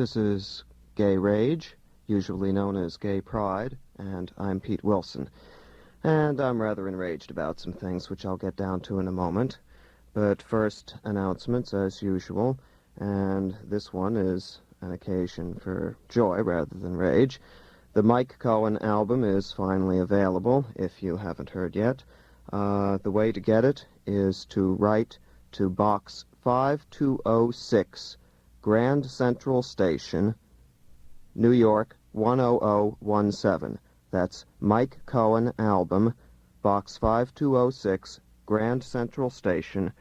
This is Gay Rage, usually known as Gay Pride, and I'm Pete Wilson. And I'm rather enraged about some things which I'll get down to in a moment. But first, announcements as usual, and this one is an occasion for joy rather than rage. The Mike Cohen album is finally available, if you haven't heard yet. The way to get it is to write to Box 5206, Grand Central Station, New York 10017. That's Mike Cohen Album, Box 5206, Grand Central Station,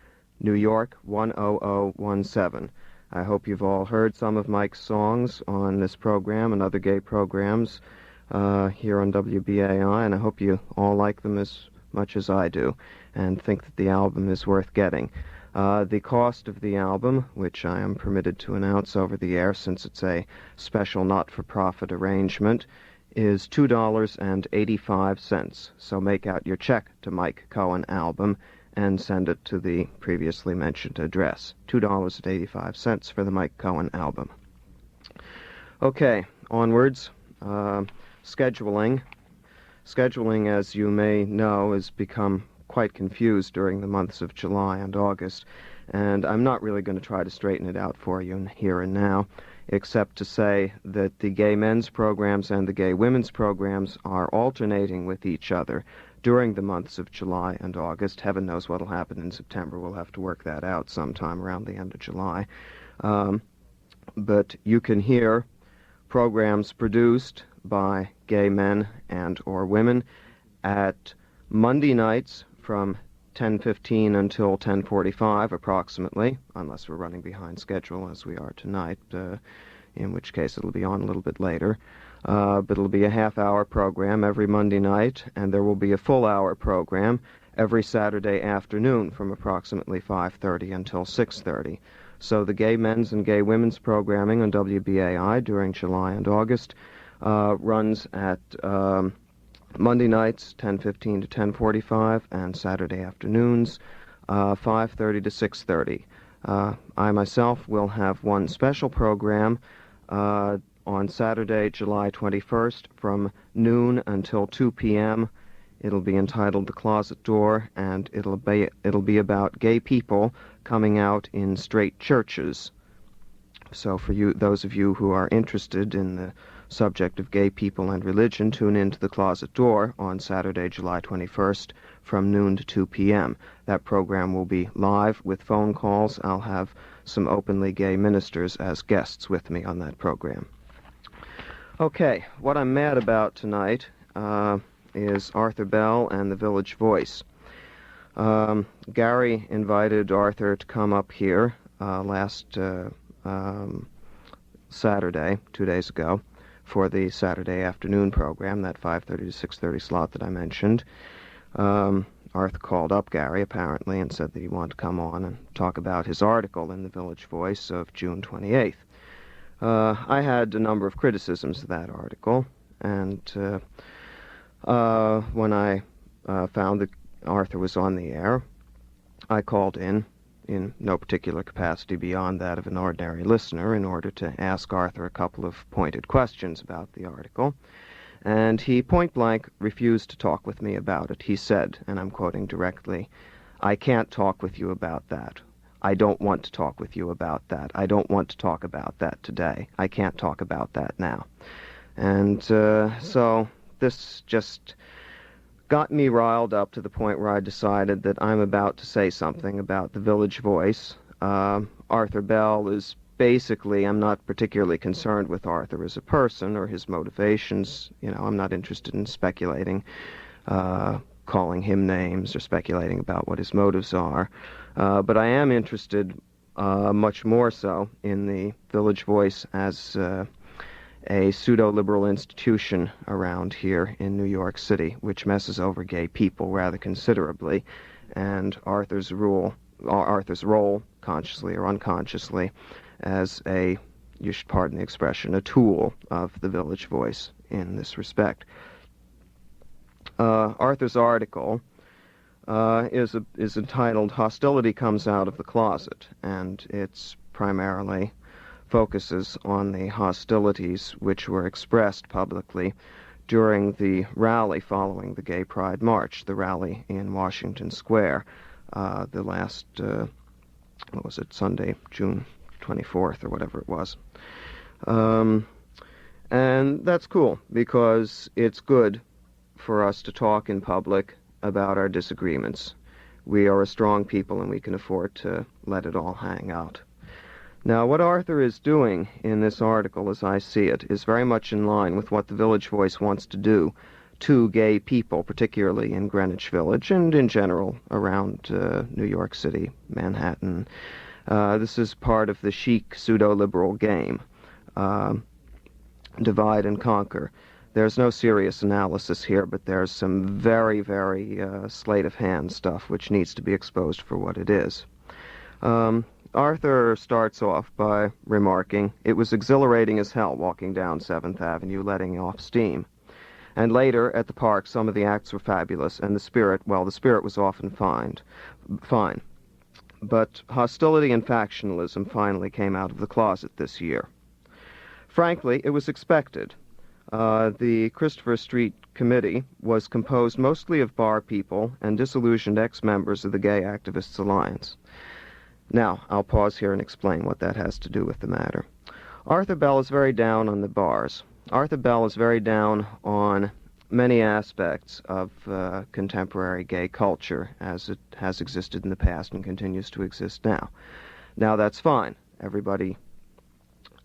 New York 10017. I hope you've all heard some of Mike's songs on this program and other gay programs here on WBAI, and I hope you all like them as much as I do and think that the album is worth getting. The cost of the album, which I am permitted to announce over the air since it's a special not-for-profit arrangement, is $2.85. So make out your check to Mike Cohen Album and send it to the previously mentioned address. $2.85 for the Mike Cohen Album. Okay, onwards. Scheduling. Scheduling, as you may know, has become quite confused during the months of July and August, and I'm not really going to try to straighten it out for you here and now, except to say that the gay men's programs and the gay women's programs are alternating with each other during the months of July and August. Heaven knows what will happen in September. We'll have to work that out sometime around the end of July. But you can hear programs produced by gay men and or women at Monday nights from 10:15 until 10:45 approximately, unless we're running behind schedule as we are tonight, in which case it'll be on a little bit later. But it'll be a half-hour program every Monday night, and there will be a full-hour program every Saturday afternoon from approximately 5:30 until 6:30. So the gay men's and gay women's programming on WBAI during July and August runs at Monday nights, 10:15 to 10:45, and Saturday afternoons, 5:30 to 6:30. I myself will have one special program on Saturday, July 21st, from noon until 2 p.m. It'll be entitled The Closet Door, and it'll be about gay people coming out in straight churches. So for you, those of you who are interested in the subject of gay people and religion, tune in to The Closet Door on Saturday, July 21st from noon to 2 p.m. That program will be live with phone calls. I'll have some openly gay ministers as guests with me on that program. Okay, what I'm mad about tonight is Arthur Bell and the Village Voice. Gary invited Arthur to come up here last Saturday, 2 days ago, for the Saturday afternoon program, that 5:30 to 6:30 slot that I mentioned. Arthur called up Gary, apparently, and said that he wanted to come on and talk about his article in the Village Voice of June 28th. I had a number of criticisms of that article, and when I found that Arthur was on the air, I called in no particular capacity beyond that of an ordinary listener, in order to ask Arthur a couple of pointed questions about the article. And he point-blank refused to talk with me about it. He said, and I'm quoting directly, "I can't talk with you about that. I don't want to talk with you about that. I don't want to talk about that today. I can't talk about that now." And so this just got me riled up to the point where I decided that I'm about to say something about the Village Voice. Arthur Bell is basically, I'm not particularly concerned with Arthur as a person or his motivations. You know, I'm not interested in speculating, calling him names or speculating about what his motives are. But I am interested much more so in the Village Voice as a pseudo-liberal institution around here in New York City, which messes over gay people rather considerably, and Arthur's role, consciously or unconsciously, as a, you should pardon the expression, a tool of the Village Voice in this respect. Arthur's article is entitled "Hostility Comes Out of the Closet," and it's primarily focuses on the hostilities which were expressed publicly during the rally following the Gay Pride March, the rally in Washington Square, the last, Sunday, June 24th or whatever it was. And that's cool, because it's good for us to talk in public about our disagreements. We are a strong people, and we can afford to let it all hang out. Now, what Arthur is doing in this article, as I see it, is very much in line with what the Village Voice wants to do to gay people, particularly in Greenwich Village and in general around New York City, Manhattan. This is part of the chic pseudo-liberal game. Divide and conquer. There's no serious analysis here, but there's some very, very sleight-of-hand stuff which needs to be exposed for what it is. Arthur starts off by remarking, "It was exhilarating as hell walking down 7th Avenue, letting off steam." And later, at the park, some of the acts were fabulous, and the spirit was often fine. But hostility and factionalism finally came out of the closet this year. Frankly, it was expected. The Christopher Street Committee was composed mostly of bar people and disillusioned ex-members of the Gay Activists Alliance. Now, I'll pause here and explain what that has to do with the matter. Arthur Bell is very down on the bars. Arthur Bell is very down on many aspects of contemporary gay culture as it has existed in the past and continues to exist now. Now, that's fine. Everybody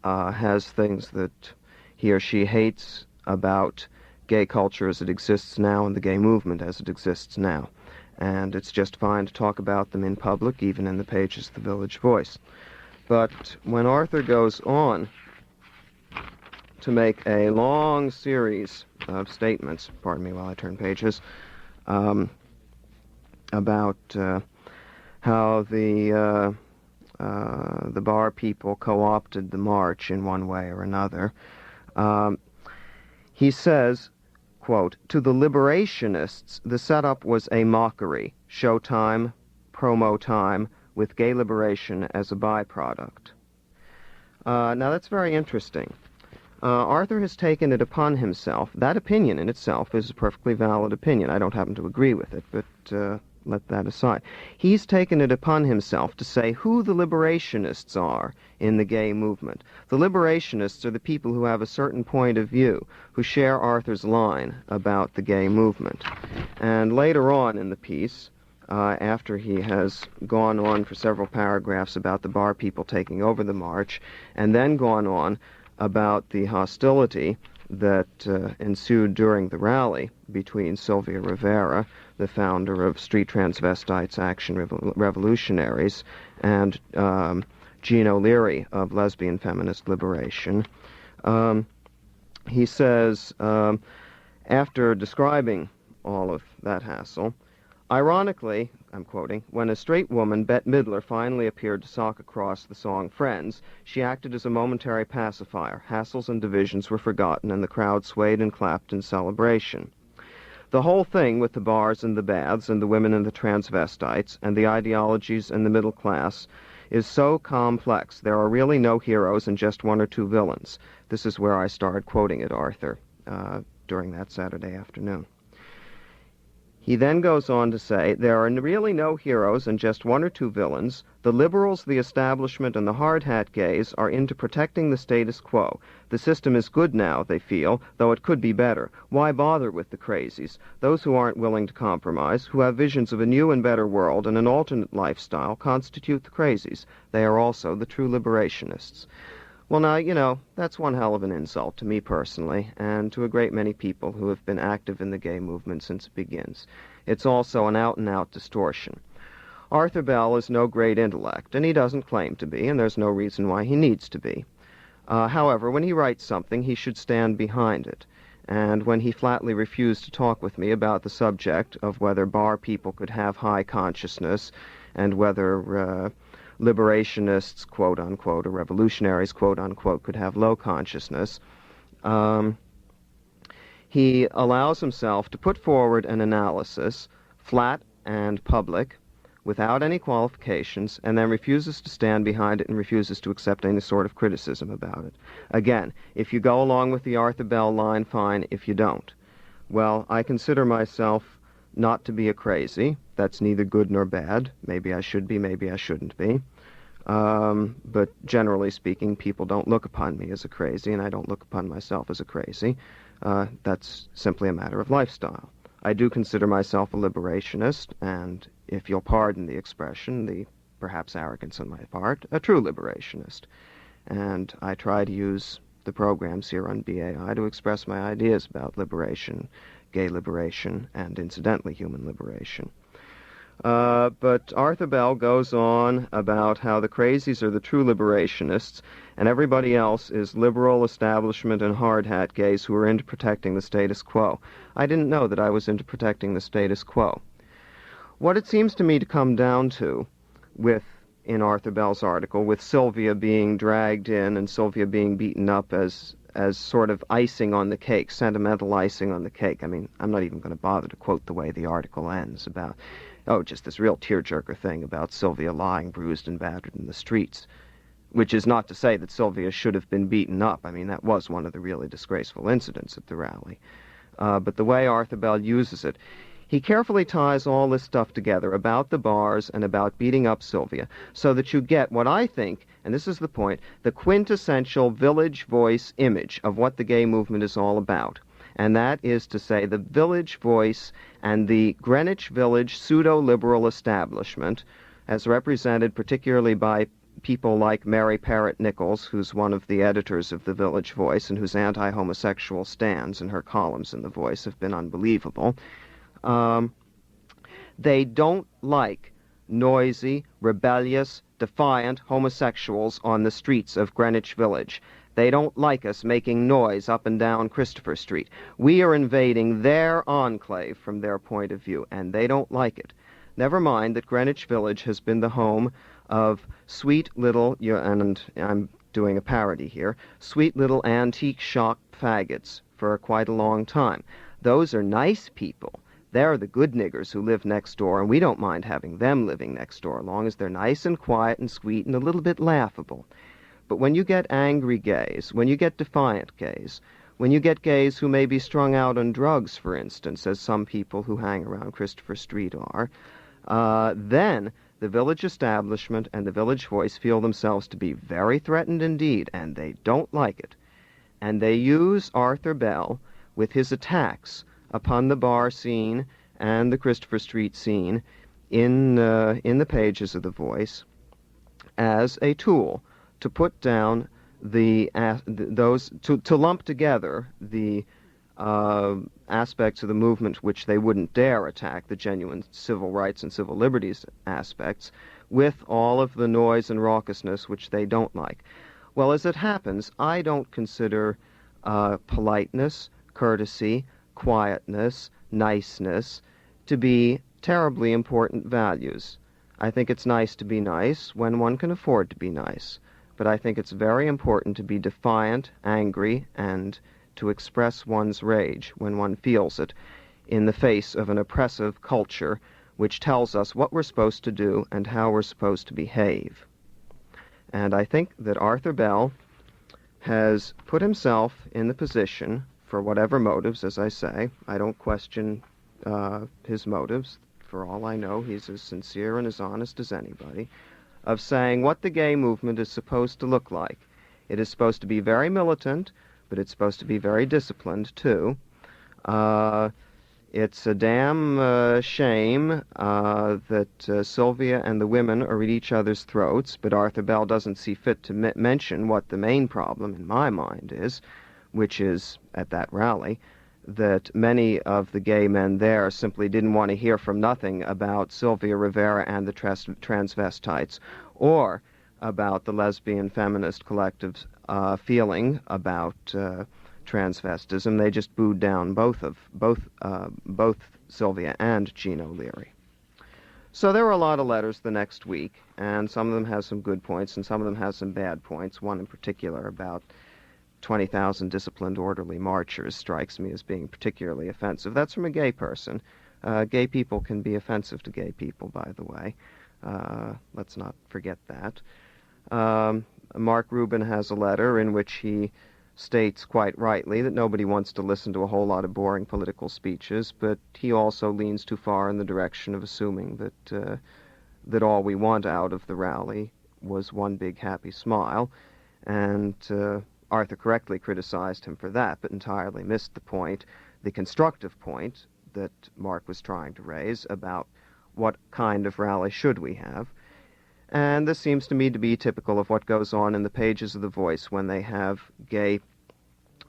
has things that he or she hates about gay culture as it exists now and the gay movement as it exists now. And it's just fine to talk about them in public, even in the pages of the Village Voice. But when Arthur goes on to make a long series of statements, pardon me while I turn pages, about how the bar people co-opted the march in one way or another, he says, quote, "To the liberationists, the setup was a mockery, showtime, promo time, with gay liberation as a byproduct." Now that's very interesting. Arthur has taken it upon himself. That opinion in itself is a perfectly valid opinion. I don't happen to agree with it, but let that aside. He's taken it upon himself to say who the liberationists are in the gay movement. The liberationists are the people who have a certain point of view, who share Arthur's line about the gay movement. And later on in the piece, after he has gone on for several paragraphs about the bar people taking over the march, and then gone on about the hostility that ensued during the rally between Sylvia Rivera, the founder of Street Transvestites Action Revolutionaries, and Jean O'Leary of Lesbian Feminist Liberation. He says, after describing all of that hassle, "Ironically," I'm quoting, "when a straight woman, Bette Midler, finally appeared to sock across the song Friends, she acted as a momentary pacifier. Hassles and divisions were forgotten, and the crowd swayed and clapped in celebration. The whole thing with the bars and the baths and the women and the transvestites and the ideologies and the middle class is so complex. There are really no heroes and just one or two villains." This is where I started quoting at Arthur during that Saturday afternoon. He then goes on to say, "There are really no heroes and just one or two villains. The liberals, the establishment, and the hard-hat gays are into protecting the status quo. The system is good now, they feel, though it could be better. Why bother with the crazies? Those who aren't willing to compromise, who have visions of a new and better world and an alternate lifestyle, constitute the crazies. They are also the true liberationists." Well, now, that's one hell of an insult to me personally, and to a great many people who have been active in the gay movement since it begins. It's also an out-and-out distortion. Arthur Bell is no great intellect, and he doesn't claim to be, and there's no reason why he needs to be. However, when he writes something, he should stand behind it. And when he flatly refused to talk with me about the subject of whether bar people could have high consciousness and whether liberationists, quote-unquote, or revolutionaries, quote-unquote, could have low consciousness, he allows himself to put forward an analysis, flat and public, without any qualifications, and then refuses to stand behind it and refuses to accept any sort of criticism about it. Again, if you go along with the Arthur Bell line, fine. If you don't, well, I consider myself not to be a crazy. That's neither good nor bad. Maybe I should be, maybe I shouldn't be. But generally speaking, people don't look upon me as a crazy, and I don't look upon myself as a crazy. That's simply a matter of lifestyle. I do consider myself a liberationist, and if you'll pardon the expression, the perhaps arrogance on my part, a true liberationist. And I try to use the programs here on BAI to express my ideas about liberation, gay liberation, and incidentally human liberation. But Arthur Bell goes on about how the crazies are the true liberationists, and everybody else is liberal establishment and hard hat gays who are into protecting the status quo. I didn't know that I was into protecting the status quo. What it seems to me to come down to, in Arthur Bell's article, with Sylvia being dragged in and Sylvia being beaten up as sort of icing on the cake, sentimental icing on the cake. I mean, I'm not even going to bother to quote the way the article ends about, just this real tearjerker thing about Sylvia lying bruised and battered in the streets, which is not to say that Sylvia should have been beaten up. I mean, that was one of the really disgraceful incidents at the rally. But the way Arthur Bell uses it, he carefully ties all this stuff together about the bars and about beating up Sylvia so that you get what I think, and this is the point, the quintessential Village Voice image of what the gay movement is all about. And that is to say the Village Voice and the Greenwich Village pseudo-liberal establishment, as represented particularly by people like Mary Parrott Nichols, who's one of the editors of the Village Voice and whose anti-homosexual stands in her columns in the Voice have been unbelievable. They don't like noisy, rebellious, defiant homosexuals on the streets of Greenwich Village. They don't like us making noise up and down Christopher Street. We are invading their enclave from their point of view, and they don't like it. Never mind that Greenwich Village has been the home of sweet little, and I'm doing a parody here, sweet little antique shop faggots for quite a long time. Those are nice people. They're the good niggers who live next door, and we don't mind having them living next door, as long as they're nice and quiet and sweet and a little bit laughable. But when you get angry gays, when you get defiant gays, when you get gays who may be strung out on drugs, for instance, as some people who hang around Christopher Street are, then the village establishment and the Village Voice feel themselves to be very threatened indeed, and they don't like it. And they use Arthur Bell with his attacks upon the bar scene and the Christopher Street scene in the pages of the Voice as a tool to put down to lump together the aspects of the movement which they wouldn't dare attack, the genuine civil rights and civil liberties aspects, with all of the noise and raucousness which they don't like. Well, as it happens, I don't consider politeness, courtesy, quietness, niceness to be terribly important values. I think it's nice to be nice when one can afford to be nice, but I think it's very important to be defiant, angry, and to express one's rage when one feels it in the face of an oppressive culture which tells us what we're supposed to do and how we're supposed to behave. And I think that Arthur Bell has put himself in the position, for whatever motives, as I say, I don't question his motives. For all I know, he's as sincere and as honest as anybody, of saying what the gay movement is supposed to look like. It is supposed to be very militant, but it's supposed to be very disciplined, too. It's a damn shame that Sylvia and the women are at each other's throats, but Arthur Bell doesn't see fit to mention what the main problem, in my mind, is, which is, at that rally, that many of the gay men there simply didn't want to hear from nothing about Sylvia Rivera and the transvestites, or about the lesbian feminist collective's feeling about transvestism. They just booed down both Sylvia and Gene O'Leary. So there were a lot of letters the next week, and some of them have some good points, and some of them have some bad points. One in particular about 20,000 disciplined orderly marchers strikes me as being particularly offensive. That's from a gay person. Gay people can be offensive to gay people, by the way. Let's not forget that. Mark Rubin has a letter in which he states quite rightly that nobody wants to listen to a whole lot of boring political speeches, but he also leans too far in the direction of assuming that all we want out of the rally was one big happy smile, and Arthur correctly criticized him for that, but entirely missed the point, the constructive point that Mark was trying to raise about what kind of rally should we have. And this seems to me to be typical of what goes on in the pages of The Voice when they have gay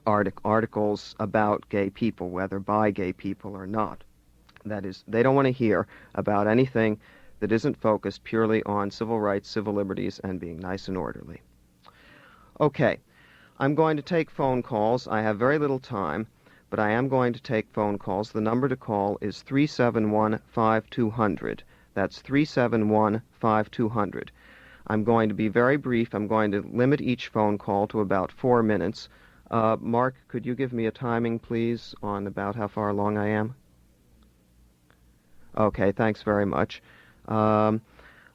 articles about gay people, whether by gay people or not. That is, they don't want to hear about anything that isn't focused purely on civil rights, civil liberties, and being nice and orderly. Okay, I'm going to take phone calls. I have very little time, but I am going to take phone calls. The number to call is 371-5200. That's 371-5200. I'm going to be very brief. I'm going to limit each phone call to about 4 minutes. Mark, could you give me a timing, please, on about how far along I am? Okay, thanks very much.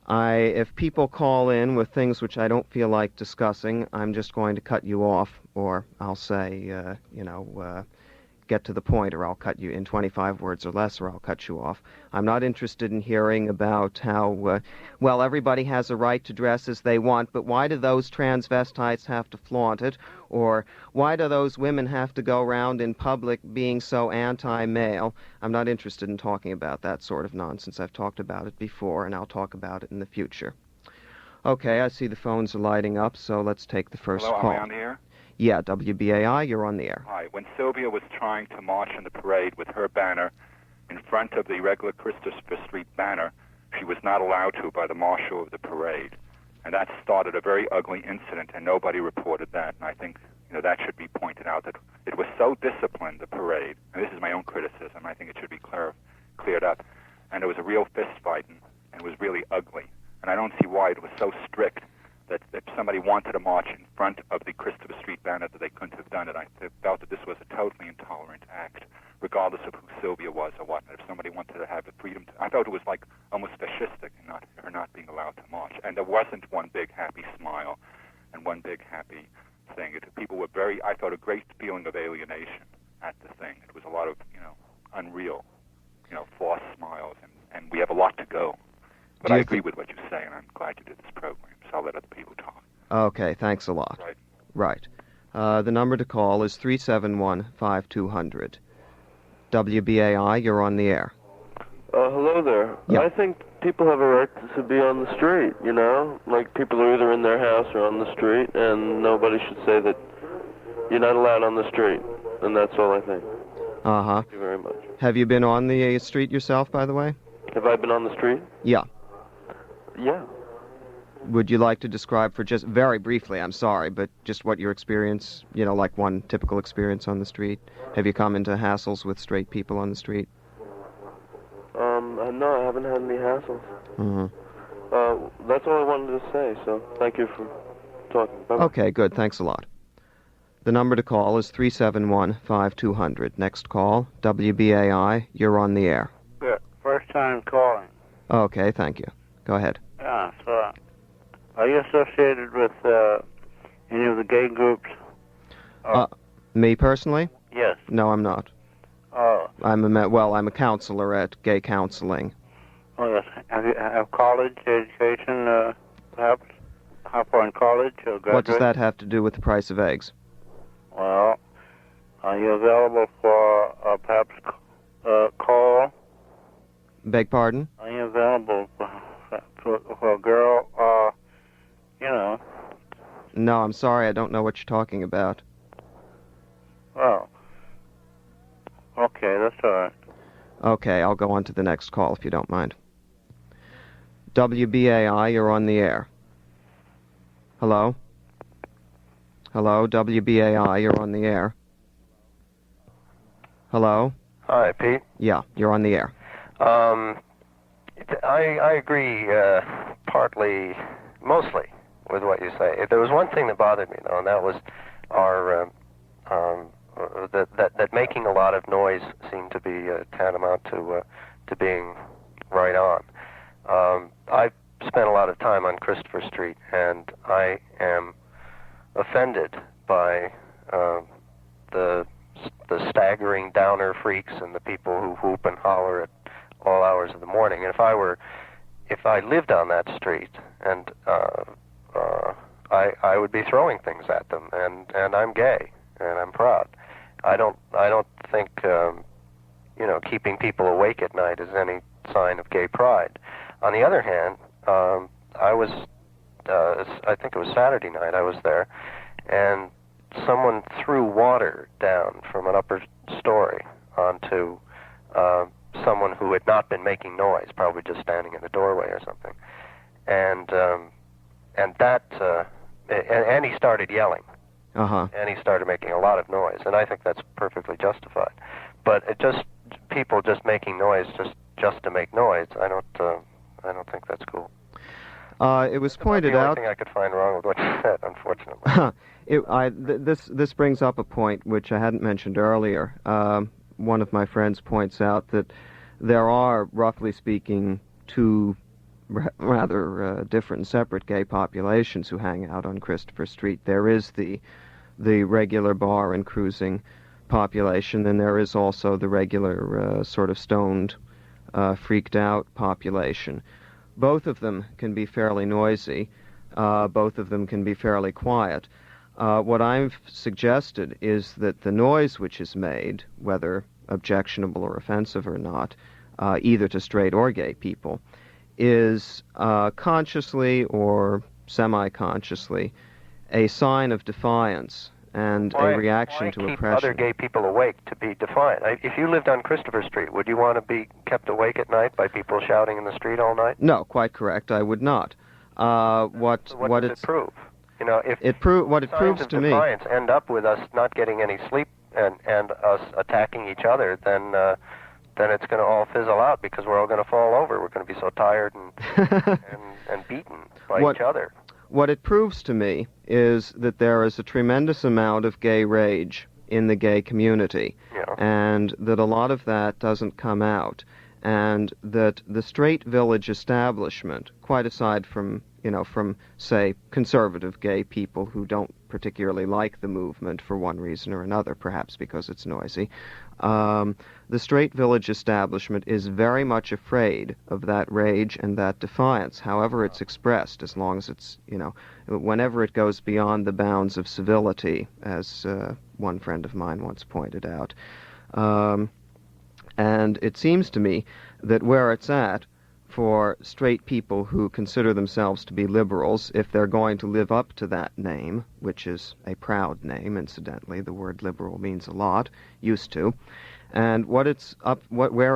If people call in with things which I don't feel like discussing, I'm just going to cut you off, or I'll say, get to the point, or I'll cut you in 25 words or less, or I'll cut you off. I'm not interested in hearing about how, everybody has a right to dress as they want, but why do those transvestites have to flaunt it? Or why do those women have to go around in public being so anti-male? I'm not interested in talking about that sort of nonsense. I've talked about it before, and I'll talk about it in the future. Okay, I see the phones are lighting up, so let's take the first call. Hello, am I on the air? Yeah, WBAI, you're on the air. Hi. When Sylvia was trying to march in the parade with her banner in front of the regular Christopher Street banner, she was not allowed to by the marshal of the parade. And that started a very ugly incident, and nobody reported that. And I think that should be pointed out, that it was so disciplined, the parade. And this is my own criticism. I think it should be cleared up. And there was a real fist fighting, and it was really ugly. And I don't see why it was so strict that if somebody wanted to march in front of the Christopher Street banner, that they couldn't have done it. I felt that this was a totally intolerant act, regardless of who Sylvia was or what. If somebody wanted to have the freedom I thought it was like almost fascistic in her not being allowed to march. And there wasn't one big happy smile and one big happy thing. People were I thought, a great feeling of alienation at the thing. It was a lot of, unreal, false smiles, and we have a lot to go. But I agree with what you say, and I'm glad you did this program, so I'll let other people talk. Okay, thanks a lot. Right. The number to call is 371-5200. WBAI, you're on the air. Hello there. Yeah. I think people have a right to be on the street, Like, people are either in their house or on the street, and nobody should say that you're not allowed on the street. And that's all I think. Uh-huh. Thank you very much. Have you been on the street yourself, by the way? Have I been on the street? Yeah. Yeah. Would you like to describe, for just very briefly, I'm sorry, but just what your experience, like one typical experience on the street? Have you come into hassles with straight people on the street? No, I haven't had any hassles. Mm-hmm. That's all I wanted to say, so thank you for talking. Bye-bye. Okay, good. Thanks a lot. The number to call is 371-5200. Next call, WBAI, you're on the air. Good. First time calling. Okay, thank you. Go ahead. Yeah, so are you associated with any of the gay groups? Me personally? Yes. No, I'm not. Oh. I'm a counselor at Gay Counseling. Oh, yes. Have you have college education, perhaps? How far in college or graduate? What does that have to do with the price of eggs? Well, are you available for perhaps call? Beg pardon? Are you available for a girl, No, I'm sorry, I don't know what you're talking about. Well, okay, that's all right. Okay, I'll go on to the next call if you don't mind. WBAI, you're on the air. Hello? Hello, WBAI, you're on the air. Hello? Hi, Pete. Yeah, you're on the air. I agree mostly with what you say. If there was one thing that bothered me, though, and that was our that making a lot of noise seemed to be tantamount to to being right on. I've spent a lot of time on Christopher Street, and I am offended by the staggering downer freaks and the people who whoop and holler at all hours of the morning. And if I lived on that street, and I would be throwing things at them. And I'm gay, and I'm proud. I don't think keeping people awake at night is any sign of gay pride. On the other hand, I think it was Saturday night, I was there, and someone threw water down from an upper story onto someone who had not been making noise, probably just standing in the doorway or something. And he started yelling. Uh-huh. And he started making a lot of noise, and I think that's perfectly justified. But people just making noise just to make noise, I don't think that's cool. It was pointed out. The only thing I could find wrong with what you said, unfortunately. This brings up a point which I hadn't mentioned earlier. One of my friends points out that there are, roughly speaking, two rather different and separate gay populations who hang out on Christopher Street. There is the regular bar and cruising population, and there is also the regular sort of stoned, freaked out population. Both of them can be fairly noisy. Both of them can be fairly quiet. What I've suggested is that the noise which is made, whether objectionable or offensive or not, either to straight or gay people, is consciously or semi-consciously a sign of defiance and a reaction to oppression. Why keep other gay people awake to be defiant? If you lived on Christopher Street, would you want to be kept awake at night by people shouting in the street all night? No, quite correct. I would not. What does it prove? What it proves to me. Signs of defiance end up with us not getting any sleep and us attacking each other, then it's going to all fizzle out because we're all going to fall over. We're going to be so tired and beaten by each other. What it proves to me is that there is a tremendous amount of gay rage in the gay community, and that a lot of that doesn't come out, and that the straight village establishment, quite aside from, say, conservative gay people who don't particularly like the movement for one reason or another, perhaps because it's noisy, the straight village establishment is very much afraid of that rage and that defiance, however it's expressed, as long as it's, whenever it goes beyond the bounds of civility, as one friend of mine once pointed out. And it seems to me that where it's at, for straight people who consider themselves to be liberals, if they're going to live up to that name, which is a proud name, incidentally, the word liberal means a lot, used to, and where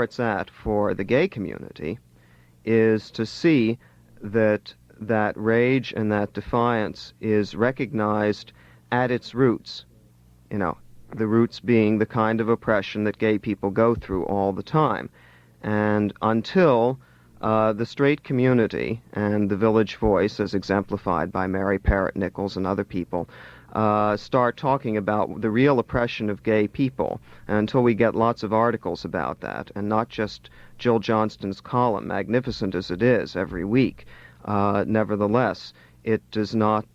it's at for the gay community is to see that rage and that defiance is recognized at its roots, the roots being the kind of oppression that gay people go through all the time. And until the straight community and the Village Voice, as exemplified by Mary Parrott Nichols and other people, start talking about the real oppression of gay people, and until we get lots of articles about that, and not just Jill Johnston's column, magnificent as it is every week, nevertheless, it does not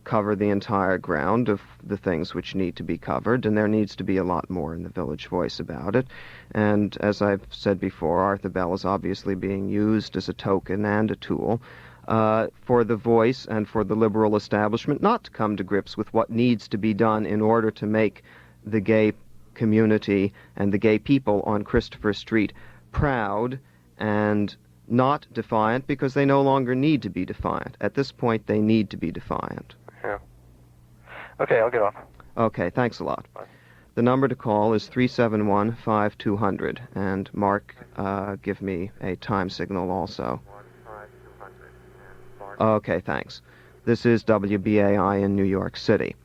cover the entire ground of the things which need to be covered, and there needs to be a lot more in the Village Voice about it. And as I've said before, Arthur Bell is obviously being used as a token and a tool for the Voice and for the liberal establishment not to come to grips with what needs to be done in order to make the gay community and the gay people on Christopher Street proud and not defiant, because they no longer need to be defiant. At this point, they need to be defiant. Yeah. Okay, I'll get off. Okay, thanks a lot. Bye. The number to call is 371-5200, and Mark, give me a time signal also. Okay, thanks. This is WBAI in New York City.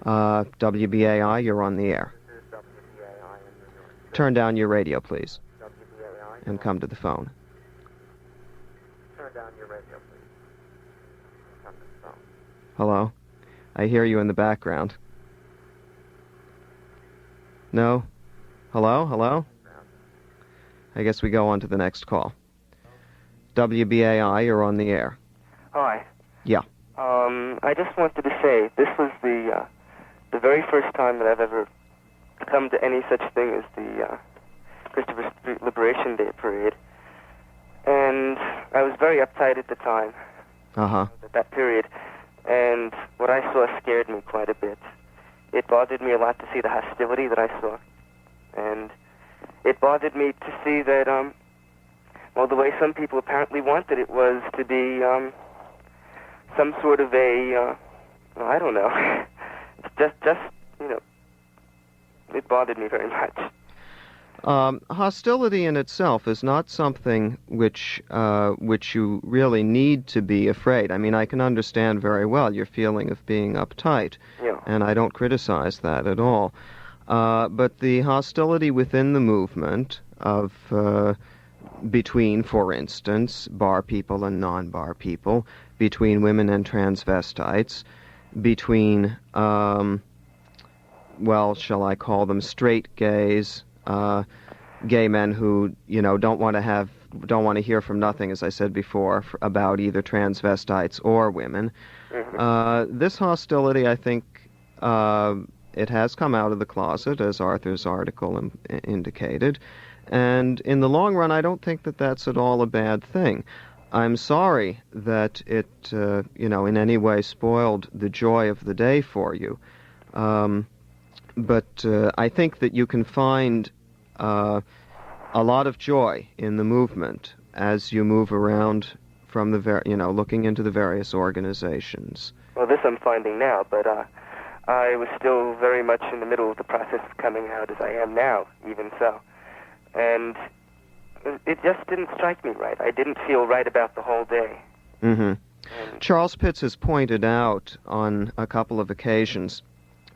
WBAI, you're on the air. Turn down your radio, please, and come to the phone. Hello? I hear you in the background. No? Hello? Hello? I guess we go on to the next call. WBAI, you're on the air. Hi. Yeah. I just wanted to say this was the very first time that I've ever come to any such thing as the Christopher Street Liberation Day Parade, and I was very uptight at the time. At that period, and what I saw scared me quite a bit. It bothered me a lot to see the hostility that I saw, and it bothered me to see that, the way some people apparently wanted it was to be some sort of a, I don't know, just it bothered me very much. Hostility in itself is not something which you really need to be afraid. I mean, I can understand very well your feeling of being uptight, and I don't criticize that at all. But the hostility within the movement of between, for instance, bar people and non-bar people, between women and transvestites, between, shall I call them straight gays, gay men who, don't want to hear from nothing, as I said before, about either transvestites or women. This hostility, I think, it has come out of the closet, as Arthur's article indicated, and in the long run, I don't think that that's at all a bad thing. I'm sorry that it, in any way spoiled the joy of the day for you, but I think that you can find a lot of joy in the movement as you move around from the looking into the various organizations. Well, this I'm finding now, but I was still very much in the middle of the process of coming out as I am now, even so. And it just didn't strike me right. I didn't feel right about the whole day. Charles Pitts has pointed out on a couple of occasions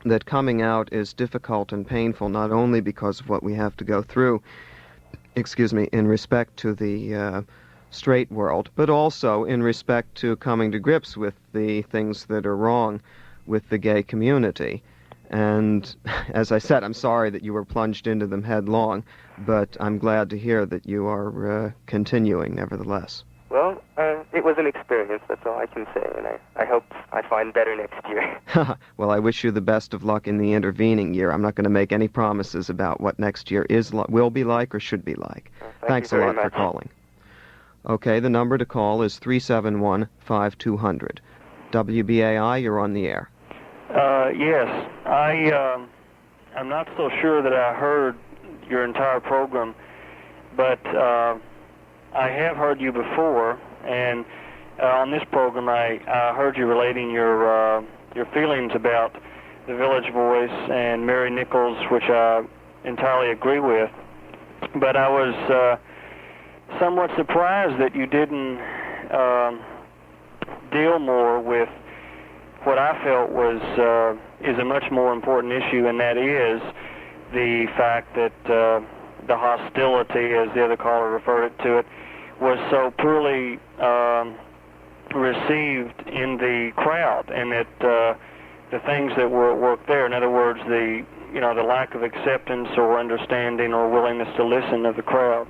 that coming out is difficult and painful, not only because of what we have to go through, in respect to the straight world, but also in respect to coming to grips with the things that are wrong with the gay community. And as I said, I'm sorry that you were plunged into them headlong, but I'm glad to hear that you are continuing nevertheless. Well, it was an experience, that's all I can say, and I hope I find better next year. Well, I wish you the best of luck in the intervening year. I'm not going to make any promises about what next year will be like or should be like. Thanks a lot for calling. Okay, the number to call is 371-5200. WBAI, you're on the air. Yes, I'm not so sure that I heard your entire program, but I have heard you before, and on this program I heard you relating your feelings about the Village Voice and Mary Nichols, which I entirely agree with. But I was somewhat surprised that you didn't deal more with what I felt is a much more important issue, and that is the fact that the hostility, as the other caller referred to it, was so poorly received in the crowd, and that the things that were at work there, in other words, the lack of acceptance or understanding or willingness to listen of the crowd.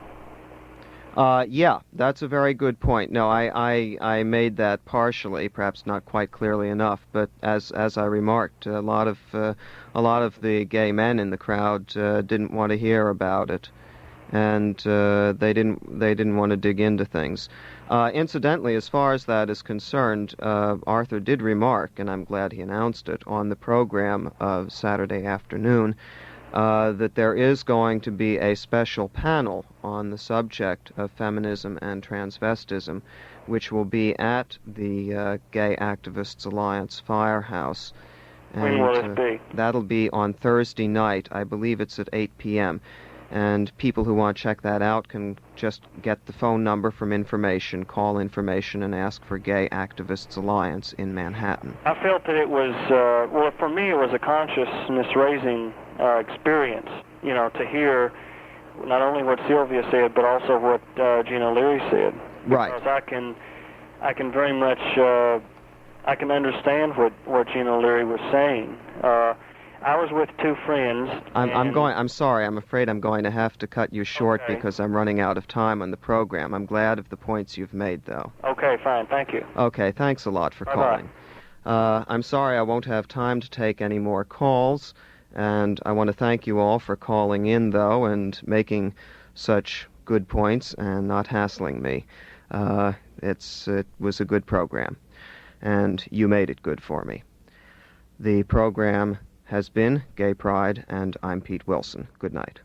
Yeah, that's a very good point. No, I made that partially, perhaps not quite clearly enough, but as I remarked, a lot of the gay men in the crowd didn't want to hear about it, and they didn't want to dig into things. Incidentally, as far as that is concerned, Arthur did remark, and I'm glad he announced it on the program of Saturday afternoon, that there is going to be a special panel on the subject of feminism and transvestism, which will be at the Gay Activists Alliance Firehouse. And, when will it be? That'll be on Thursday night. I believe it's at 8 p.m. And people who want to check that out can just get the phone number from information, call information, and ask for Gay Activists Alliance in Manhattan. I felt that it was, for me it was a consciousness-raising experience, to hear not only what Sylvia said, but also what Gina Leary said. Right. Because I can very much, I can understand what Gina Leary was saying. I was with two friends. I'm sorry. I'm afraid I'm going to have to cut you short Okay. because I'm running out of time on the program. I'm glad of the points you've made, though. Okay, fine. Thank you. Okay, thanks a lot for Bye-bye. calling. I'm sorry I won't have time to take any more calls, and I want to thank you all for calling in, though, and making such good points and not hassling me. It was a good program, and you made it good for me. The program has been Gay Pride, and I'm Pete Wilson. Good night.